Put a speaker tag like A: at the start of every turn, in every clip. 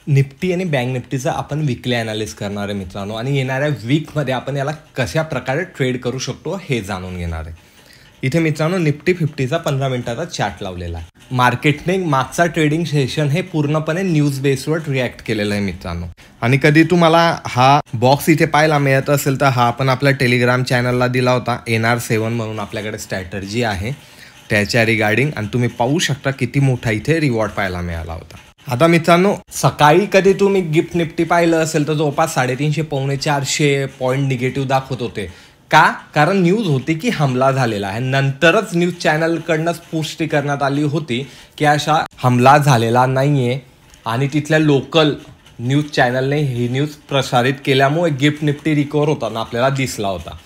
A: Nifty आणि bank निफ्टीचा आपण weekly analysis करणार आहे मित्रांनो, आणि येणाऱ्या वीकमध्ये आपण याला कशा प्रकारे ट्रेड करू शकतो हे जाणून घेणार आहे. इथे मित्रांनो निफ्टी 50चा 15 मिनिटाचा चार्ट लावलेला आहे. मार्केटने मागचा ट्रेडिंग सेशन हे पूर्णपणे न्यूज बेसवर रिॲक्ट केलेलं आहे मित्रांनो. आणि कधी तुम्हाला हा बॉक्स इथे पाहायला मिळत असेल तर हा आपण आपल्या टेलिग्राम चॅनलला दिला होता. NR7 म्हणून आपल्याकडे स्ट्रॅटर्जी आहे त्याच्या रिगार्डिंग, आणि तुम्ही पाहू शकता किती मोठा इथे रिवॉर्ड पाहायला मिळाला होता. आता मित्रांनो सकाळी कधी तुम्ही गिफ्ट निफ्टी पाहिलं असेल तर जवळपास 350 पावणे 400 पॉईंट निगेटिव्ह दाखवत होते. का? कारण न्यूज होती की हमला झालेला आहे. नंतरच न्यूज चॅनलकडनंच पुष्टी करण्यात आली होती की अशा हमला झालेला नाही आहे, आणि तिथल्या लोकल न्यूज चॅनलने ही न्यूज प्रसारित केल्यामुळे गिफ्ट निफ्टी रिकवर होताना आपल्याला दिसला होता.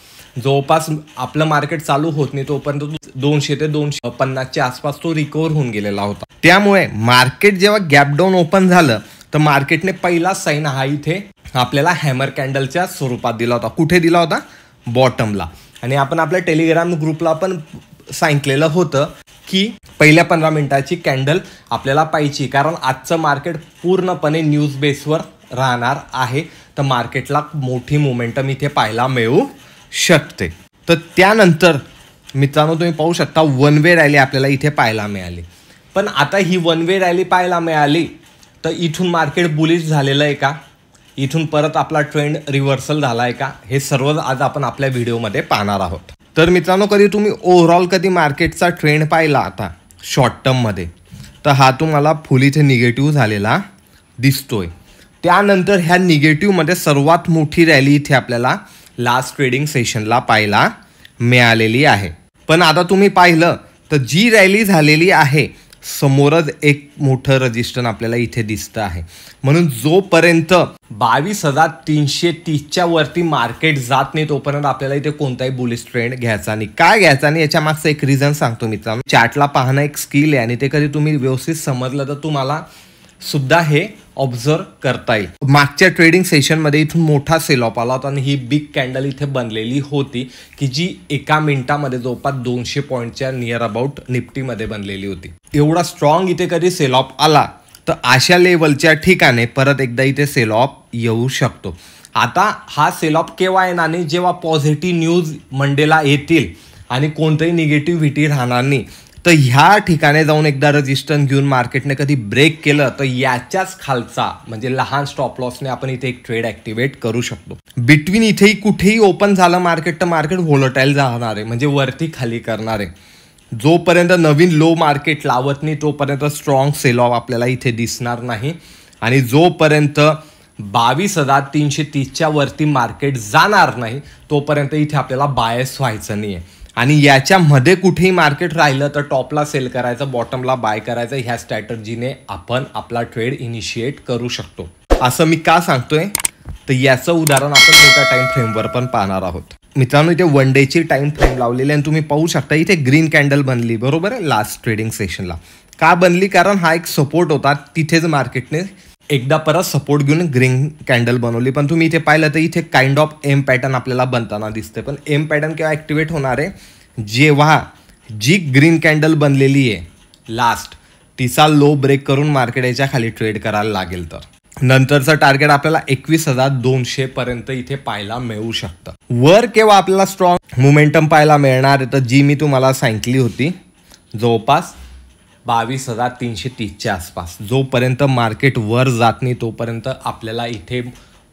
A: जवळपास आपलं मार्केट चालू होत नाही तोपर्यंत 200 ते 250च्या आसपास तो रिकवर होऊन गेलेला होता. त्यामुळे मार्केट जेव्हा गॅप डाऊन ओपन झालं तर मार्केटने पहिला साईन हा इथे आपल्याला हॅमर कॅन्डलच्या स्वरूपात दिला होता. कुठे दिला होता? बॉटमला. आणि आपण आपल्या टेलिग्राम ग्रुपला पण सांगितलेलं होतं की पहिल्या 15 मिनिटाची कॅन्डल आपल्याला पाहिजे, कारण आजचं मार्केट पूर्णपणे न्यूज बेसवर राहणार आहे. तर मार्केटला मोठी मोमेंटम इथे पाहायला मिळू शकते. तर त्यानंतर मित्रांनो तुम्ही पाहू शकता वन वे रॅली आपल्याला इथे पाहायला मिळाली. पण आता ही वन वे रॅली पाहायला मिळाली तर इथून मार्केट बुलिश झालेलं आहे का? इथून परत आपला ट्रेंड रिव्हर्सल झाला आहे का? हे सर्व आज आपण आपल्या व्हिडिओमध्ये पाहणार आहोत. तर मित्रांनो कधी तुम्ही ओव्हरऑल कधी मार्केटचा ट्रेंड पाहिला आता शॉर्ट टर्ममध्ये तर हा तुम्हाला फुल इथे निगेटिव्ह झालेला दिसतोय. त्यानंतर ह्या निगेटिव्हमध्ये सर्वात मोठी रॅली इथे आपल्याला लास्ट ट्रेडिंग सेशनला पाहायला मिळालेली आहे. पण आता तुम्ही पाहिलं तर जी रॅली झालेली आहे समोरच एक मोठं रजिस्टर आपल्याला इथे दिसतं आहे. म्हणून जोपर्यंत 22,330च्या वरती मार्केट जात नाही तोपर्यंत आपल्याला इथे कोणताही बुलिश ट्रेंड घ्यायचा नाही. काय घ्यायचा नाही याच्या मागचं एक रिझन सांगतो मित्रांनो. चार्टला पाहणं एक स्किल आहे आणि ते कधी तुम्ही व्यवस्थित समजलं तर तुम्हाला सुद्धा हे ऑब्झर्व करता येईल. मागच्या ट्रेडिंग सेशनमध्ये इथून मोठा सेल ऑफ आला होता आणि ही बिग कॅन्डल इथे बनलेली होती की जी एका मिनिटामध्ये जवळपास 200 पॉईंटच्या नियर अबाउट निफ्टीमध्ये बनलेली होती. एवढा स्ट्रॉंग इथे कधी सेल ऑफ आला तर अशा लेवलच्या ठिकाणी परत एकदा इथे सेल ऑफ येऊ शकतो. आता हा सेल ऑफ केव्हा येणार नाही? जेव्हा पॉझिटिव्ह न्यूज मंडेला येतील आणि कोणतंही निगेटिव्हिटी राहणार नाही. तर ह्या ठिकाणी जाऊन एकदा रजिस्टन्स घेऊन मार्केटने कधी ब्रेक केलं तर याच्याच खालचा म्हणजे लहान स्टॉप लॉसने आपण इथे एक ट्रेड ॲक्टिवेट करू शकतो. बिटवीन इथेही कुठेही ओपन झालं मार्केट तर मार्केट व्होलटाईल जाणार आहे, म्हणजे वरती खाली करणार आहे. जोपर्यंत नवीन लो मार्केट लावत नाही तोपर्यंत स्ट्रॉंग सेल ऑफ आपल्याला इथे दिसणार नाही. आणि जोपर्यंत 22,330च्या वरती मार्केट जाणार नाही तोपर्यंत इथे आपल्याला बायस व्हायचं नाही आहे. आणि याच्यामध्ये कुठेही मार्केट राहिलं तर टॉपला सेल करायचं, बॉटमला बाय करायचं. ह्या स्ट्रॅटर्जीने आपण आपला ट्रेड इनिशिएट करू शकतो. असं मी का सांगतोय तर याचं उदाहरण आपण मोठ्या टाइम फ्रेमवर पण पाहणार आहोत. मित्रांनो इथे वन डेची टाइम फ्रेम लावलेली आणि तुम्ही पाहू शकता इथे ग्रीन कॅन्डल बनली, बरोबर आहे, लास्ट ट्रेडिंग सेशनला. का बनली? कारण हा एक सपोर्ट होता, तिथेच मार्केटने एकदा परत सपोर्ट घेऊन ग्रीन कॅन्डल बनवली. पण तुम्ही इथे पाहिलं तर इथे काइंड ऑफ एम पॅटर्न आपल्याला बनताना दिसते. पण एम पॅटर्न केव्हा ॲक्टिवेट होणार आहे? जेव्हा जी ग्रीन कॅन्डल बनलेली आहे लास्ट तिचा लो ब्रेक करून मार्केट याच्या खाली ट्रेड करायला लागेल. तर नंतरचं टार्गेट आपल्याला 21,200 पर्यंत इथे पाहायला मिळू शकतं. वर केव्हा आपल्याला स्ट्रॉंग मोमेंटम पाहायला मिळणार आहे तर जी मी तुम्हाला सांगितली होती जवळपास 22,330च्या आसपास. जोपर्यंत मार्केट वर जात नाही तोपर्यंत आपल्याला इथे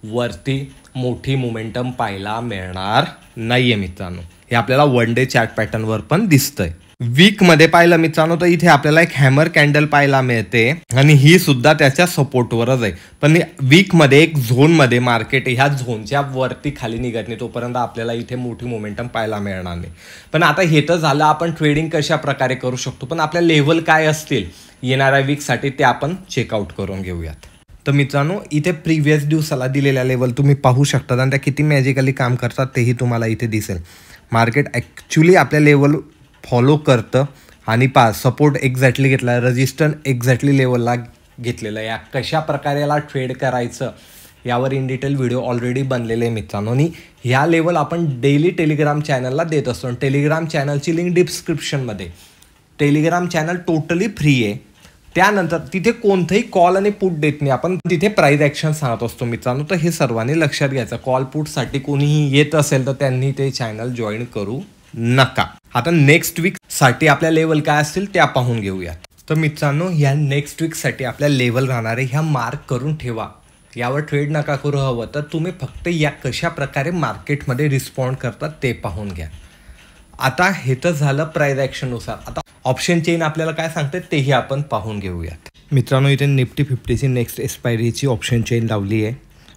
A: वरती मोठी मोमेंटम पाहायला मिळणार नाहीये मित्रांनो. हे आपल्याला वन डे चार्ट पॅटर्नवर पण दिसतंय. वीकमध्ये पाहिलं मित्रांनो तर इथे आपल्याला एक हॅमर कॅन्डल पाहायला मिळते आणि ही सुद्धा त्याच्या सपोर्टवरच आहे. पण वीकमध्ये एक झोनमध्ये मार्केट ह्या झोनच्या वरती खाली निघत नाही तोपर्यंत आपल्याला इथे मोठी मोमेंटम पाहायला मिळणार नाही. पण आता हे तर झालं आपण ट्रेडिंग कशा प्रकारे करू शकतो. पण आपल्या लेव्हल काय असतील येणाऱ्या वीकसाठी ते आपण चेकआउट करून घेऊयात. तर मित्रांनो इथे प्रिव्हियस दिवसाला दिलेल्या लेवल तुम्ही पाहू शकता आणि त्या किती मॅजिकली काम करतात तेही तुम्हाला इथे दिसेल. मार्केट ॲक्च्युली आपल्या लेवल फॉलो करतं आणि सपोर्ट एक्झॅक्टली घेतला, रजिस्टन्स एक्झॅक्टली लेवलला घेतलेलं आहे. कशा प्रकारे याला ट्रेड करायचं यावर इन डिटेल व्हिडिओ ऑलरेडी बनलेले आहे मित्रांनो. आणि ह्या लेवल आपण डेली टेलिग्राम चॅनलला देत असतो. टेलिग्राम चॅनलची लिंक डिस्क्रिप्शनमध्ये. टेलिग्राम चॅनल टोटली फ्री आहे. त्यानंतर तिथे कोणतंही कॉल आणि पुट देत नाही, आपण तिथे प्राइस ॲक्शन सांगत असतो मित्रांनो. तर हे सर्वांनी लक्षात घ्यायचं. कॉल पुटसाठी कोणीही येत असेल तर त्यांनी ते चॅनल जॉईन करू नका. आता नेक्स्ट वीकसाठी आपल्या लेवल काय असतील त्या पाहून घेऊयात. तर मित्रांनो, ह्या नेक्स्ट वीकसाठी आपल्या लेवल राहणारे ह्या मार्क करून ठेवा. यावर ट्रेड नका करू. हवं तर तुम्ही फक्त या कशा प्रकारे मार्केटमध्ये रिस्पॉन्ड करतात ते पाहून घ्या. आता हे तर झालं प्राइस ॲक्शननुसार. आता ऑप्शन चेन आपल्याला काय सांगते तेही आपण पाहून घेऊयात. मित्रांनो, इथे निफ्टी 50ची नेक्स्ट एक्सपायरीची ऑप्शन चेन लावली आहे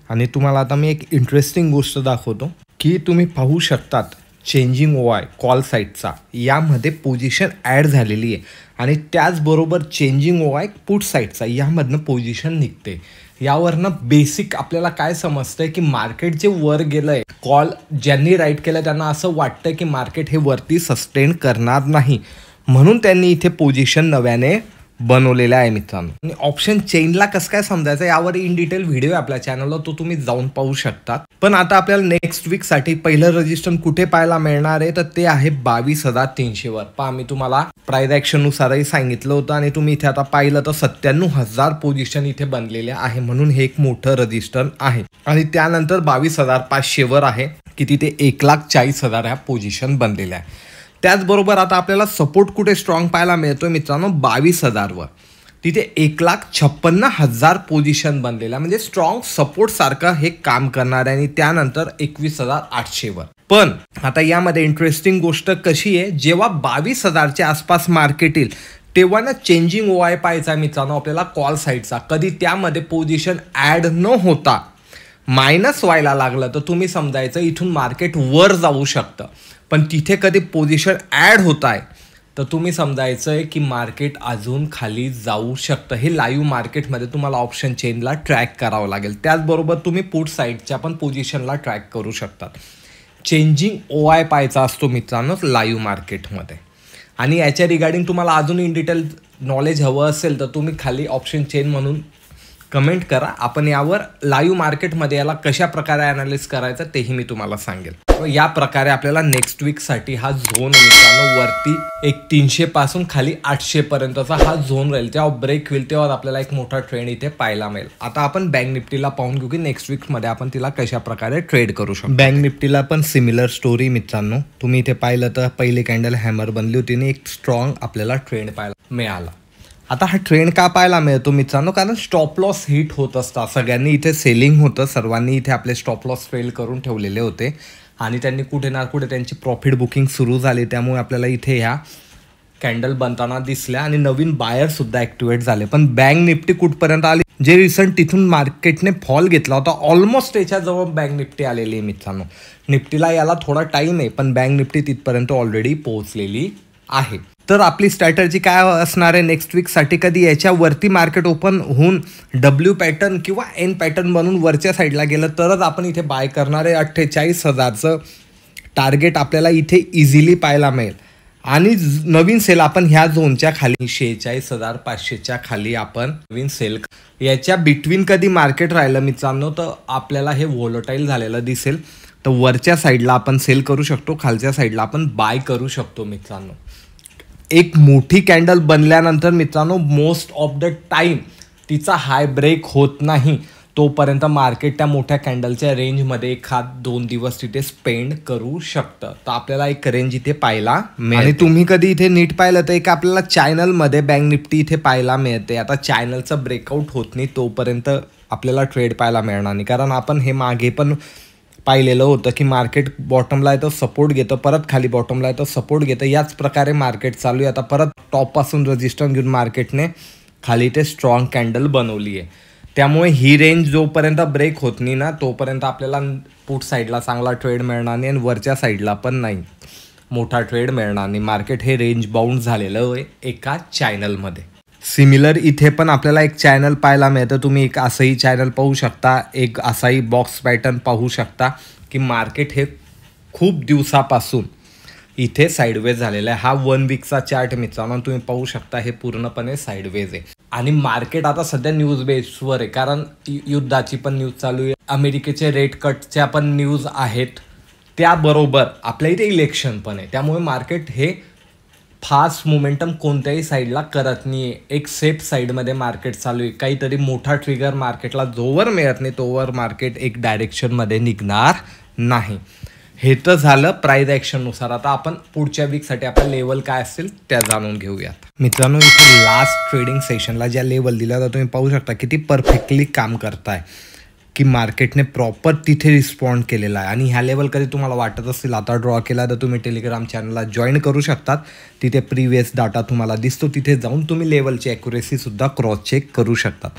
A: आणि तुम्हाला आता मी एक इंटरेस्टिंग गोष्ट दाखवतो की तुम्ही पाहू शकतात चेंजिंग OI कॉल साईडचा यामध्ये पोझिशन ॲड झालेली आहे आणि त्याचबरोबर चेंजिंग OI पुट साईडचा यामधनं पोझिशन निघते. यावरनं बेसिक आपल्याला काय समजतंय की मार्केट जे वर गेलंय, कॉल ज्यांनी राईट केलं त्यांना असं वाटतं की मार्केट हे वरती सस्टेन करणार नाही, म्हणून त्यांनी इथे पोझिशन नव्याने बनवलेलं आहे मित्रांनो. आणि ऑप्शन चेनला कसं काय समजायचं यावर इन डिटेल व्हिडिओ आहे आपल्या चॅनलला, तो तुम्ही जाऊन पाहू शकता. पण आता आपल्याला नेक्स्ट वीकसाठी पहिलं रजिस्टर कुठे पाहायला मिळणार आहे तर ते आहे 22,300 वर. पहा, मी तुम्हाला प्राइस ॲक्शननुसारही सांगितलं होतं आणि तुम्ही इथे आता पाहिलं तर 97,000 पोझिशन इथे बनलेले आहे, म्हणून हे एक मोठं रजिस्टर आहे. आणि त्यानंतर 22,500 वर आहे की तिथे 1,40,000 ह्या पोझिशन बनलेल्या आहे. त्याचबरोबर आता आपल्याला सपोर्ट कुठे स्ट्रॉंग पाहायला मिळतोय मित्रांनो 22,000 वर. तिथे 1,56,000 पोझिशन बनलेला, म्हणजे स्ट्रॉंग सपोर्ट सारखं हे काम करणार आहे. आणि त्यानंतर 21,800 वर. पण आता यामध्ये इंटरेस्टिंग गोष्ट कशी आहे, जेव्हा 22,000च्या आसपास मार्केट येईल तेव्हा ना चेंजिंग OI पाहायचा मित्रांनो आपल्याला कॉल साईडचा. कधी त्यामध्ये पोझिशन ॲड न होता मायनस व्हायला लागलं तर तुम्ही समजायचं इथून मार्केट वर जाऊ शकतं. पण तिथे कधी पोझिशन ॲड होत आहे तर तुम्ही समजायचं आहे की मार्केट अजून खाली जाऊ शकतं. हे लाईव्ह मार्केटमध्ये तुम्हाला ऑप्शन चेनला ट्रॅक करावं लागेल. त्याचबरोबर तुम्ही पुट साईडच्या पण पोझिशनला ट्रॅक करू शकतात. चेंजिंग OI पाहायचा असतो मित्रांनो लाईव्ह मार्केटमध्ये. आणि याच्या रिगार्डिंग तुम्हाला अजून इन डिटेल नॉलेज हवं असेल तर तुम्ही खाली ऑप्शन चेन म्हणून कमेंट करा. आपण यावर लाईव्ह मार्केटमध्ये याला कशा प्रकारे ॲनालिसिस करायचं तेही मी तुम्हाला सांगेल. या प्रकारे आपल्याला नेक्स्ट वीकसाठी हा झोन मित्रांनो वरती 300 पासून खाली 800 पर्यंतचा हा झोन राहील. तेव्हा ब्रेक होईल तेव्हा आपल्याला एक मोठा ट्रेंड इथे पाहायला मिळेल. आता आपण बँक निफ्टीला पाहून घेऊ की नेक्स्ट वीकमध्ये आपण तिला कशा प्रकारे ट्रेड करू शकतो. बँक निफ्टीला पण सिमिलर स्टोरी मित्रांनो. तुम्ही इथे पाहिलं तर पहिली कॅन्डल हॅमर बनली होती आणि एक स्ट्रॉंग आपल्याला ट्रेंड पाहायला मिळाला. आता हा ट्रेंड का पाहायला मिळतो मित्रांनो, कारण स्टॉप लॉस हिट होत असतात. सगळ्यांनी इथे सेलिंग होतं, सर्वांनी इथे आपले स्टॉप लॉस फेल करून ठेवलेले होते आणि त्यांनी कुठे ना कुठे त्यांची प्रॉफिट बुकिंग सुरू झाली. त्यामुळे आपल्याला इथे ह्या कॅन्डल बनताना दिसल्या आणि नवीन बायरसुद्धा ॲक्टिवेट झाले. पण बँक निफ्टी कुठपर्यंत आली, जे रिसंट तिथून मार्केटने फॉल घेतला होता ऑलमोस्ट याच्याजवळ बँक निफ्टी आलेली आहे मित्रांनो. निफ्टीला याला थोडा टाईम आहे पण बँक निफ्टी तिथपर्यंत ऑलरेडी पोहोचलेली आहे. तर आपली स्ट्रॅटर्जी काय असणार आहे नेक्स्ट वीकसाठी, कधी याच्यावरती मार्केट ओपन होऊन W पॅटर्न किंवा N पॅटर्न बनून वरच्या साईडला गेलं तरच आपण इथे बाय करणार आहे. 48,000चं टार्गेट आपल्याला इथे इझिली पाहायला मिळेल. आणि नवीन सेल आपण ह्या झोनच्या खाली 46,500च्या खाली आपण नवीन सेल याच्या बिटवीन कधी मार्केट राहिलं मित्रांनो तर आपल्याला हे व्होलटाईल झालेलं दिसेल. तर वरच्या साईडला आपण सेल करू शकतो, खालच्या साईडला आपण बाय करू शकतो मित्रांनो. एक मोठी कॅन्डल बनल्यानंतर मित्रांनो मोस्ट ऑफ द टाईम तिचा हाय ब्रेक होत नाही तोपर्यंत मार्केट त्या मोठ्या कॅन्डलच्या रेंजमध्ये 1-2 दिवस तिथे स्पेंड करू शकतं. तर आपल्याला एक रेंज इथे पाहायला मिळते. आणि तुम्ही कधी इथे नीट पाहिलं तर एक आपल्याला चॅनलमध्ये बँक निफ्टी इथे पाहायला मिळते. आता चॅनलचं ब्रेकआउट होत नाही तोपर्यंत आपल्याला ट्रेड पाहायला मिळणार नाही, कारण आपण हे मागे पण पाहिलेलं होतं की मार्केट बॉटमला येतं सपोर्ट घेतं, परत खाली बॉटमला येतं सपोर्ट घेतं. याच प्रकारे मार्केट चालू आहे. आता परत टॉपपासून रजिस्टर घेऊन मार्केटने खाली ते स्ट्रॉंग कॅन्डल बनवली आहे. त्यामुळे ही रेंज जोपर्यंत ब्रेक होत नाही ना तोपर्यंत आपल्याला पुट साईडला चांगला ट्रेड मिळणार नाही आणि वरच्या साईडला पण नाही मोठा ट्रेड मिळणार नाही. मार्केट हे रेंज बाउंड झालेलं आहे एका चॅनलमध्ये. सिमिलर इथे पण आपल्याला एक चॅनल पाहायला मिळतं. तुम्ही एक असंही चॅनल पाहू शकता, एक असाही बॉक्स पॅटर्न पाहू शकता की मार्केट हे खूप दिवसापासून इथे साईडवेज झालेला आहे. हा 1 वीकचा चार्ट मित्रांनो तुम्ही पाहू शकता, हे पूर्णपणे साईडवेज आहे. आणि मार्केट आता सध्या न्यूज बेसवर आहे, कारण युद्धाची पण न्यूज चालू आहे, अमेरिकेचे रेट कटच्या पण न्यूज आहेत, त्याबरोबर आपल्या इथे इलेक्शन पण आहे. त्यामुळे मार्केट हे फास्ट मोमेंटम कोणत्याही साईडला करत नाही आहे. एक सेफ साईडमध्ये मार्केट चालू आहे. काहीतरी मोठा ट्रिगर मार्केटला जोवर मिळत नाही तोवर मार्केट एक डायरेक्शनमध्ये निघणार नाही. हे तर झालं प्राइस ॲक्शननुसार. आता आपण पुढच्या वीकसाठी आपल्या लेवल काय असतील त्या जाणून घेऊयात. मित्रांनो, इथे लास्ट ट्रेडिंग सेशनला ज्या लेवल दिल्या तर तुम्ही पाहू शकता किती परफेक्टली काम करताय की मार्केटने प्रॉपर तिथे रिस्पॉन्ड केलेला आहे. आणि ह्या लेवल कधी तुम्हाला वाटत असतील आता ड्रॉ केला तर तुम्ही टेलिग्राम चॅनलला जॉईन करू शकतात. तिथे प्रिव्हियस डाटा तुम्हाला दिसतो. तिथे जाऊन तुम्ही लेवलची ॲक्युरेसीसुद्धा क्रॉस चेक करू शकतात.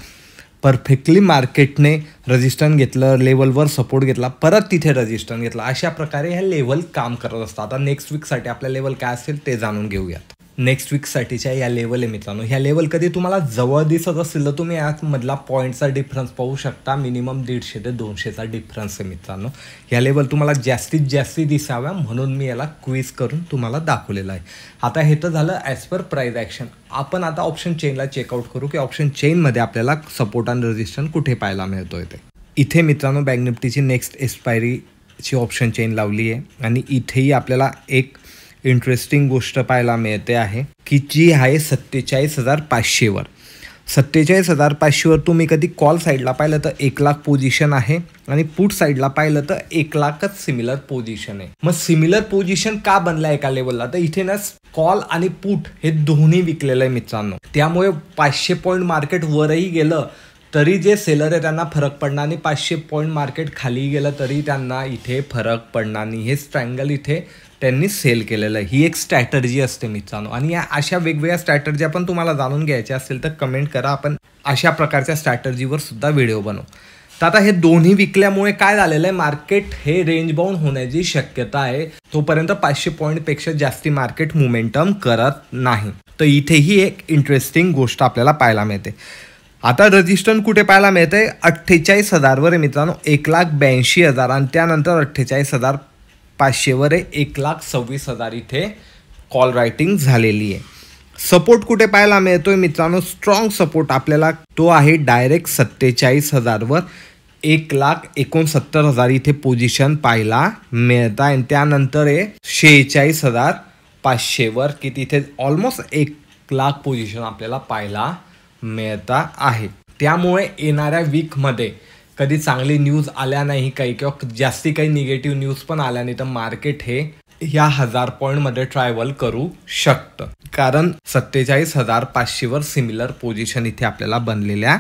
A: परफेक्टली मार्केटने रजिस्टन्स घेतलं, लेवलवर सपोर्ट घेतला, परत तिथे रजिस्टन्स घेतला. अशा प्रकारे ह्या लेवल काम करत असतात. आता नेक्स्ट वीकसाठी आपल्या लेवल काय असेल ते जाणून घेऊयात. नेक्स्ट वीकसाठीच्या या लेवल आहे मित्रांनो. ह्या लेवल कधी तुम्हाला जवळ दिसत असतील तर तुम्ही यामधला पॉईंटचा डिफरन्स पाहू शकता. मिनिमम 150 ते 200चा डिफरन्स आहे मित्रांनो. ह्या लेवल तुम्हाला जास्तीत जास्त दिसाव्या म्हणून मी याला क्विज करून तुम्हाला दाखवलेलं आहे. आता हे तर झालं ॲज पर प्राइस ॲक्शन. आपण आता ऑप्शन चेनला चेकआउट करू की ऑप्शन चेनमध्ये आपल्याला सपोर्ट आणि रेजिस्टन्स कुठे पाहायला मिळतोय ते. इथे मित्रांनो बँक निफ्टीची नेक्स्ट एक्सपायरीची ऑप्शन चेन लावली आहे आणि इथेही आपल्याला एक इंटरेस्टिंग गोष्ट पाहायला मिळते आहे की जी आहे 47,500वर. 47,500वर तुम्ही कधी कॉल साईडला पाहिलं तर 1,00,000 पोझिशन आहे आणि पुट साईडला पाहिलं तर 1,00,000च सिमिलर पोझिशन आहे. मग सिमिलर पोझिशन का बनला एका लेवलला तर इथे ना कॉल आणि पुट हे दोन्ही विकलेलं आहे मित्रांनो. त्यामुळे 500 पॉईंट मार्केट वरही गेलं तरी जे सेलर आहे त्यांना फरक पडणार नाही. 500 पॉईंट मार्केट खाली गेलं तरी त्यांना इथे फरक पडणार नाही. हे ट्रायंगल इथे त्यांनी सेल केलेलं आहे. ही एक स्ट्रॅटर्जी असते मित्रांनो. आणि या अशा वेगवेगळ्या स्ट्रॅटर्जी आपण तुम्हाला जाणून घ्यायच्या असतील तर कमेंट करा. आपण अशा प्रकारच्या स्ट्रॅटर्जीवर सुद्धा व्हिडिओ बनवू. तर आता हे दोन्ही विकल्यामुळे काय झालेलं आहे मार्केट हे रेंज बाउंड होण्याची शक्यता आहे. तोपर्यंत 500 पॉईंटपेक्षा जास्ती मार्केट मोमेंटम करत नाही. तर इथेही एक इंटरेस्टिंग गोष्ट आपल्याला पाहायला मिळते. आता रजिस्टन्स कुठे पाहायला मिळते 48,000वर आहे मित्रांनो. 1,82,000 आणि त्यानंतर 48,500वर आहे 1,26,000 इथे कॉल रायटिंग झालेली आहे. सपोर्ट कुठे पाहायला मिळतोय मित्रांनो. स्ट्रॉंग सपोर्ट आपल्याला तो आहे डायरेक्ट 47,000वर. 1,69,000 इथे पोझिशन पाहायला मिळत आहे. आणि त्यानंतर आहे 46,500वर की तिथे ऑलमोस्ट 1,00,000 पोझिशन आपल्याला पाहायला मिळता आहे. त्यामुळे येणाऱ्या वीकमध्ये कधी चांगली न्यूज आल्या नाही काही किंवा जास्ती काही निगेटिव्ह न्यूज पण आल्या नाही तर मार्केट हे या 1000 पॉईंटमध्ये ट्रॅव्हल करू शकतं. कारण 47,500वर सिमिलर पोझिशन इथे आपल्याला बनलेल्या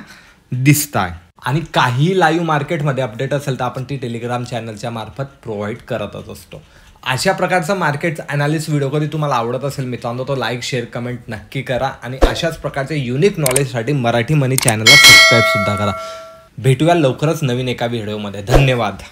A: दिसत आहे. आणि काही लाईव्ह मार्केटमध्ये अपडेट असेल तर आपण ती टेलिग्राम चॅनलच्या मार्फत प्रोव्हाइड करतच असतो. अशा प्रकारचा मार्केट ॲनालिस्ट व्हिडिओ कधी तुम्हाला आवडत असेल मित्रांनो तो लाईक शेअर कमेंट नक्की करा. आणि अशाच प्रकारचे युनिक नॉलेजसाठी मराठी मनी चॅनलला सबस्क्राईबसुद्धा करा. भेटूया लवकरच नवीन एका व्हिडिओमध्ये. धन्यवाद.